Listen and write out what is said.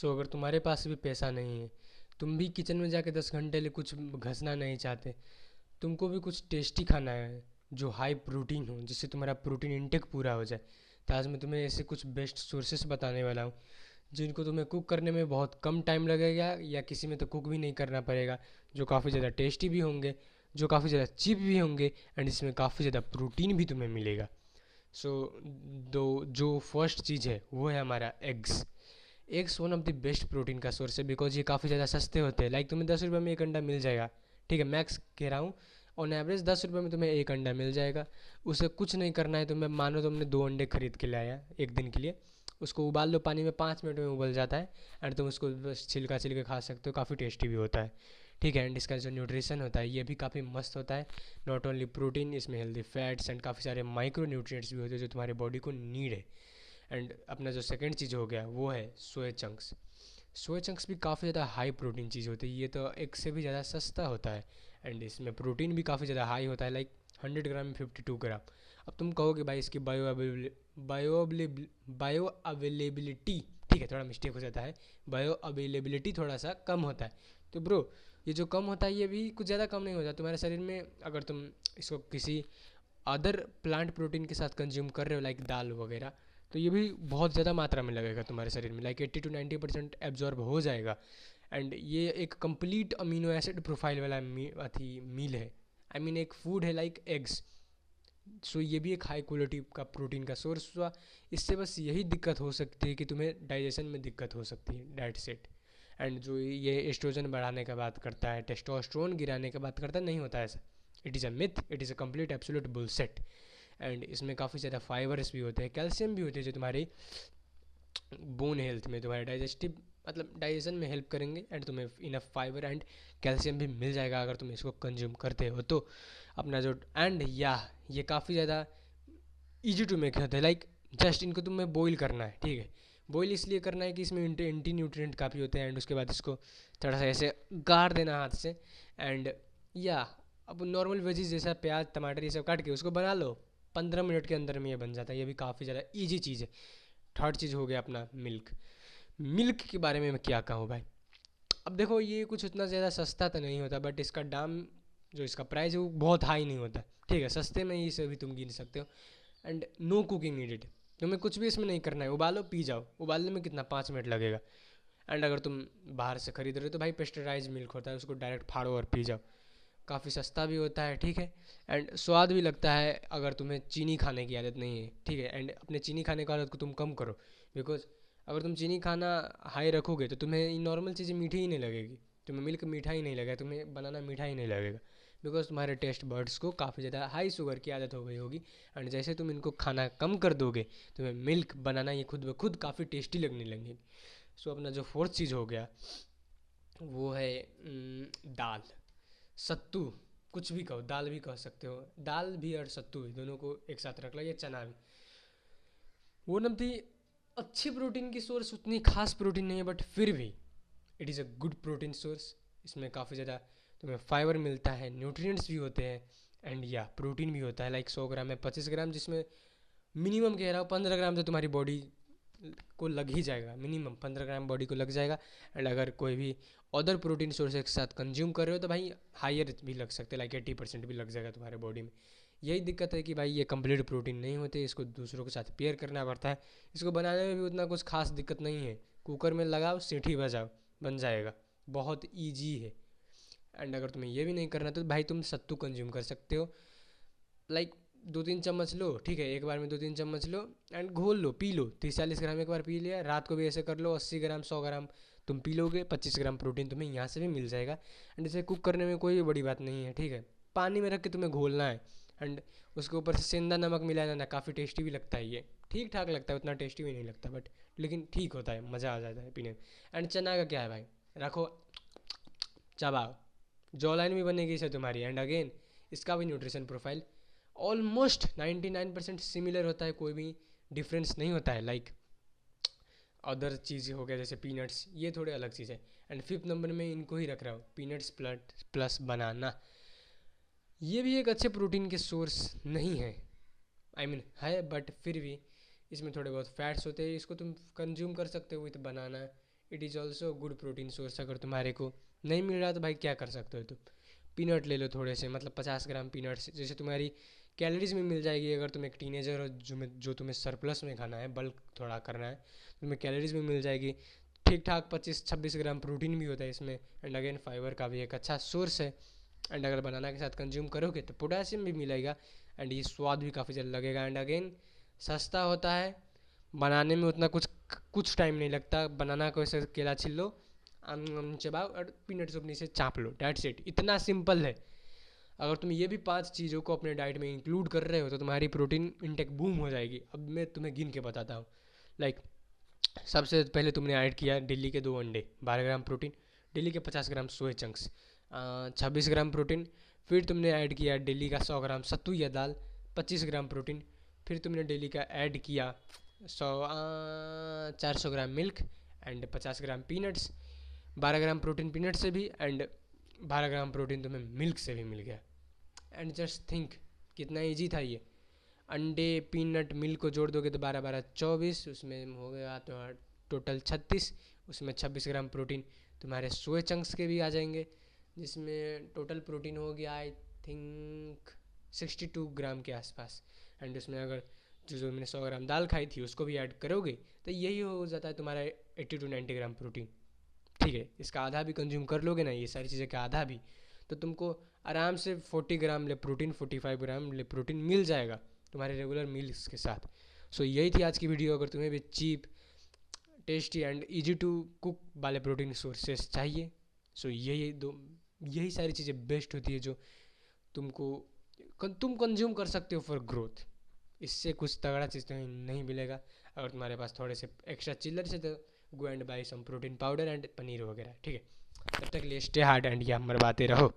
सो अगर तुम्हारे पास भी पैसा नहीं है, तुम भी किचन में जाके 10 घंटे लिए कुछ घसना नहीं चाहते, तुमको भी कुछ टेस्टी खाना है जो हाई प्रोटीन हो, जिससे तुम्हारा प्रोटीन इंटेक पूरा हो जाए, तो आज मैं तुम्हें ऐसे कुछ बेस्ट सोर्सेस बताने वाला हूँ जिनको तुम्हें कुक करने में बहुत कम टाइम लगेगा, या किसी में तो कुक भी नहीं करना पड़ेगा, जो काफ़ी ज़्यादा टेस्टी भी होंगे, जो काफ़ी ज़्यादा चीप भी होंगे, एंड इसमें काफ़ी ज़्यादा प्रोटीन भी तुम्हें मिलेगा। सो दो जो फर्स्ट चीज़ है वो है हमारा eggs. Eggs one of the best protein का सोर्स है, बिकॉज ये काफ़ी ज़्यादा सस्ते होते हैं। लाइक तुम्हें 10 रुपये में एक अंडा मिल जाएगा, ठीक है, मैक्स कह रहा हूँ। ऑन एवरेज 10 रुपये में तुम्हें एक अंडा मिल जाएगा। उसे कुछ नहीं करना है तुम्हें, मानो तुमने 2 अंडे खरीद के लाया एक दिन के लिए, उसको उबाल लो पानी में, 5 मिनट में उबल जाता है, एंड तुम उसको बस छिलका छिल के खा सकते हो, काफ़ी टेस्टी भी होता है, ठीक है। एंड इसका जो न्यूट्रिशन होता है ये भी काफ़ी मस्त होता है। नॉट ओनली प्रोटीन, इसमें हेल्दी फैट्स एंड काफ़ी सारे माइक्रो न्यूट्रिएंट्स भी होते हैं जो तुम्हारी बॉडी को नीड है। एंड अपना जो सेकंड चीज़ हो गया वो है सोया चंक्स। सोया चंक्स भी काफ़ी ज़्यादा हाई प्रोटीन चीज़ होती है, ये तो एक से भी ज़्यादा सस्ता होता है, एंड इसमें प्रोटीन भी काफ़ी ज़्यादा हाई होता है, लाइक 100 ग्राम में 52 ग्राम। अब तुम कहोगे भाई इसकी बायो अवेलेबिलिटी, ठीक है, थोड़ा मिस्टेक हो जाता है, बायो अवेलेबिलिटी थोड़ा सा कम होता है। तो ब्रो, ये जो कम होता है ये भी कुछ ज़्यादा कम नहीं होता तुम्हारे शरीर में, अगर तुम इसको किसी अदर प्लांट प्रोटीन के साथ कंज्यूम कर रहे हो, लाइक दाल वगैरह, तो ये भी बहुत ज़्यादा मात्रा में लगेगा तुम्हारे शरीर में, लाइक 80 to 90% एब्जॉर्ब हो जाएगा। एंड ये एक कंप्लीट अमीनो एसिड प्रोफाइल वाला मील है, आई मीन एक फूड है लाइक एग्स। सो ये भी एक हाई क्वालिटी का प्रोटीन का सोर्स हुआ। इससे बस यही दिक्कत हो सकती है कि तुम्हें डाइजेशन में दिक्कत हो सकती है, डेट सेट। एंड जो ये एस्ट्रोजन बढ़ाने का बात करता है, टेस्टोस्टेरोन गिराने का बात करता है, नहीं होता है ऐसा। It is a myth, it is a complete absolute bullshit. And इसमें काफ़ी ज़्यादा फाइबर्स भी होते हैं, कैल्शियम भी होते हैं, जो तुम्हारी बोन हेल्थ में, तुम्हारे डाइजेस्टिव मतलब डाइजेशन में हेल्प करेंगे, एंड तुम्हें इनफ फाइबर एंड कैल्शियम भी मिल जाएगा अगर तुम इसको कंज्यूम करते हो तो। अपना जो एंड या ये काफ़ी ज़्यादा ईजी टू मेक होता है, लाइक जस्ट इनको तुम्हें बॉईल करना है, ठीक है। बॉईल इसलिए करना है कि इसमें एंटी न्यूट्रिएंट काफ़ी होते हैं, एंड उसके बाद इसको थोड़ा सा ऐसे गाड़ देना हाथ से, एंड या अब नॉर्मल वेजीज जैसा प्याज टमाटर ये सब काट के उसको बना लो, 15 मिनट के अंदर में ये बन जाता है, ये भी काफ़ी ज़्यादा ईजी चीज़ है। थर्ड चीज़ हो गया अपना मिल्क। मिल्क के बारे में मैं क्या कहूँ भाई। अब देखो ये कुछ उतना ज़्यादा सस्ता तो नहीं होता, बट इसका दाम, जो इसका प्राइस है वो बहुत हाई नहीं होता, ठीक है, सस्ते में ही इसे भी तुम गिन सकते हो। एंड नो कुकिंग नीडेड, तुम्हें कुछ भी इसमें नहीं करना है, उबालो पी जाओ, उबालने में कितना 5 मिनट लगेगा। एंड अगर तुम बाहर से खरीद रहे हो तो भाई पेस्टराइज मिल्क होता है, उसको डायरेक्ट फाड़ो और पी जाओ, काफ़ी सस्ता भी होता है, ठीक है। एंड स्वाद भी लगता है अगर तुम्हें चीनी खाने की आदत नहीं है, ठीक है। एंड अपने चीनी खाने की आदत को तुम कम करो, बिकॉज अगर तुम चीनी खाना हाई रखोगे तो तुम्हें ये नॉर्मल चीज़ें मीठी ही नहीं लगेगी, तुम्हें मिल्क मीठा ही नहीं लगेगा, तुम्हें बनाना मीठा ही नहीं लगेगा, बिकॉज तुम्हारे टेस्ट बर्ड्स को काफ़ी ज़्यादा हाई शुगर की आदत हो गई होगी। एंड जैसे तुम इनको खाना कम कर दोगे, तुम्हें मिल्क बनाना ये खुद ब खुद काफ़ी टेस्टी लगने लगेगी। सो अपना जो फोर्थ चीज़ हो गया वो है दाल, सत्तू, कुछ भी कहो, दाल भी कह सकते हो, दाल भी और सत्तू भी दोनों को एक साथ रख लो, या चना भी। वो नमती अच्छी प्रोटीन की सोर्स, उतनी खास प्रोटीन नहीं है, बट फिर भी it is a good protein source. इसमें काफ़ी ज़्यादा तुम्हें फाइबर मिलता है, न्यूट्रिएंट्स भी होते हैं, एंड या प्रोटीन भी होता है, लाइक 100 ग्राम में 25 ग्राम, जिसमें मिनिमम कह रहा हूँ 15 ग्राम तो तुम्हारी बॉडी को लग ही जाएगा, मिनिमम 15 ग्राम बॉडी को लग जाएगा। एंड अगर कोई भी अदर प्रोटीन सोर्स के साथ कंज्यूम कर रहे हो तो भाई हायर भी लग सकते हैं, लाइक 80% भी लग जाएगा तुम्हारे बॉडी में। यही दिक्कत है कि भाई ये कंप्लीट प्रोटीन नहीं होते, इसको दूसरों के साथ पेयर करना पड़ता है। इसको बनाने में भी उतना कुछ खास दिक्कत नहीं है, कुकर में लगाओ सीटी बजाओ बन जाएगा, बहुत ईजी है। एंड अगर तुम्हें ये भी नहीं करना तो भाई तुम सत्तू कंज्यूम कर सकते हो, लाइक 2-3 चम्मच लो, ठीक है, एक बार में 2-3 चम्मच लो, एंड घोल लो पी लो, 30-40 ग्राम एक बार पी लिया, रात को भी ऐसे कर लो, 80 ग्राम 100 ग्राम तुम पी लोगे, 25 ग्राम प्रोटीन तुम्हें यहाँ से भी मिल जाएगा। एंड इसे कुक करने में कोई बड़ी बात नहीं है, ठीक है, पानी में रख के तुम्हें घोलना है, एंड उसके ऊपर से सेंधा नमक मिलाना ना, काफ़ी टेस्टी भी लगता है ये, ठीक ठाक लगता है, उतना टेस्टी भी नहीं लगता, बट लेकिन ठीक होता है, मज़ा आ जाता है पीने में। एंड चना का क्या है भाई, रखो चबाओ, जॉ लाइन भी बनेगी इसे तुम्हारी। एंड अगेन इसका भी न्यूट्रिशन प्रोफाइल ऑलमोस्ट 99% सिमिलर होता है, कोई भी डिफरेंस नहीं होता है, लाइक अदर चीज़ हो गया जैसे पीनट्स, ये थोड़े अलग चीज़ है। एंड फिफ्थ नंबर में इनको ही रख रहा हूँ, पीनट्स प्लस बनाना। ये भी एक अच्छे प्रोटीन के सोर्स नहीं है, आई मीन है, बट फिर भी इसमें थोड़े बहुत फैट्स होते हैं, इसको तुम कंज्यूम कर सकते हो with banana, it is also good protein source. अगर तुम्हारे को नहीं मिल रहा तो भाई क्या कर सकते हो तुम, पीनट ले लो थोड़े से, मतलब 50 ग्राम पीनट्स, जैसे तुम्हारी कैलोरीज में मिल जाएगी। अगर तुम एक टीनेजर हो जो तुम्हें सरप्लस में खाना है, बल्क थोड़ा करना है, तुम्हें कैलोरीज में मिल जाएगी। ठीक ठाक 25-26 ग्राम प्रोटीन भी होता है इसमें, एंड अगेन फाइबर का भी एक अच्छा सोर्स है। एंड अगर बनाना के साथ कंज्यूम करोगे तो पोटासियम भी मिलेगा, एंड ये स्वाद भी काफ़ी ज़्यादा लगेगा। एंड अगेन सस्ता होता है, बनाने में उतना कुछ टाइम नहीं लगता। बनाना को ऐसे केला छिल लो, चबाओ और पीनट चुपनी से चाप लो, डेट्स इट, इतना सिंपल है। अगर तुम ये भी 5 चीज़ों को अपने डाइट में इंक्लूड कर रहे हो तो तुम्हारी प्रोटीन इंटेक बूम हो जाएगी। अब मैं तुम्हें गिन के बताता हूँ। लाइक सबसे पहले तुमने ऐड किया डेली के 2 अंडे, 12 ग्राम प्रोटीन। डेली के 50 ग्राम सोए चंक्स, 26 ग्राम प्रोटीन। फिर तुमने ऐड किया डेली का 100 ग्राम सत्तू या दाल, 25 ग्राम प्रोटीन। फिर तुमने डेली का ऐड किया 400 ग्राम milk and 50 gram peanuts, 12 gram protein peanut से भी एंड 12 ग्राम प्रोटीन तुम्हें मिल्क से भी मिल गया। एंड जस्ट थिंक कितना इजी था ये। अंडे पीनट मिल्क को जोड़ दोगे तो 12-12 24, उसमें हो गया तो टोटल 36, उसमें 26 ग्राम प्रोटीन तुम्हारे सोए चंक्स के भी आ जाएंगे, जिसमें टोटल प्रोटीन हो गया आई थिंक 62 ग्राम के आसपास। एंड उसमें अगर जो मैंने 100 ग्राम दाल खाई थी उसको भी ऐड करोगे तो यही हो जाता है तुम्हारा 80-90 ग्राम प्रोटीन। ठीक है, इसका आधा भी कंज्यूम कर लोगे ना, ये सारी चीज़ें का आधा भी, तो तुमको आराम से 40 ग्राम ले प्रोटीन, 45 ग्राम ले प्रोटीन मिल जाएगा तुम्हारे रेगुलर मील्स के साथ। सो यही थी आज की वीडियो। अगर तुम्हें भी cheap, tasty and easy to cook वाले प्रोटीन सोर्सेस चाहिए, सो यही सारी चीज़ें बेस्ट होती है जो तुम कंज्यूम कर सकते हो फॉर ग्रोथ। इससे कुछ तगड़ा चीज़ तो नहीं मिलेगा। अगर तुम्हारे पास थोड़े से एक्स्ट्रा चिल्लर से तो go and buy some protein powder and paneer वगैरह। ठीक है, तब तक लिए स्टे हार्ड एंड या मरवाते रहो।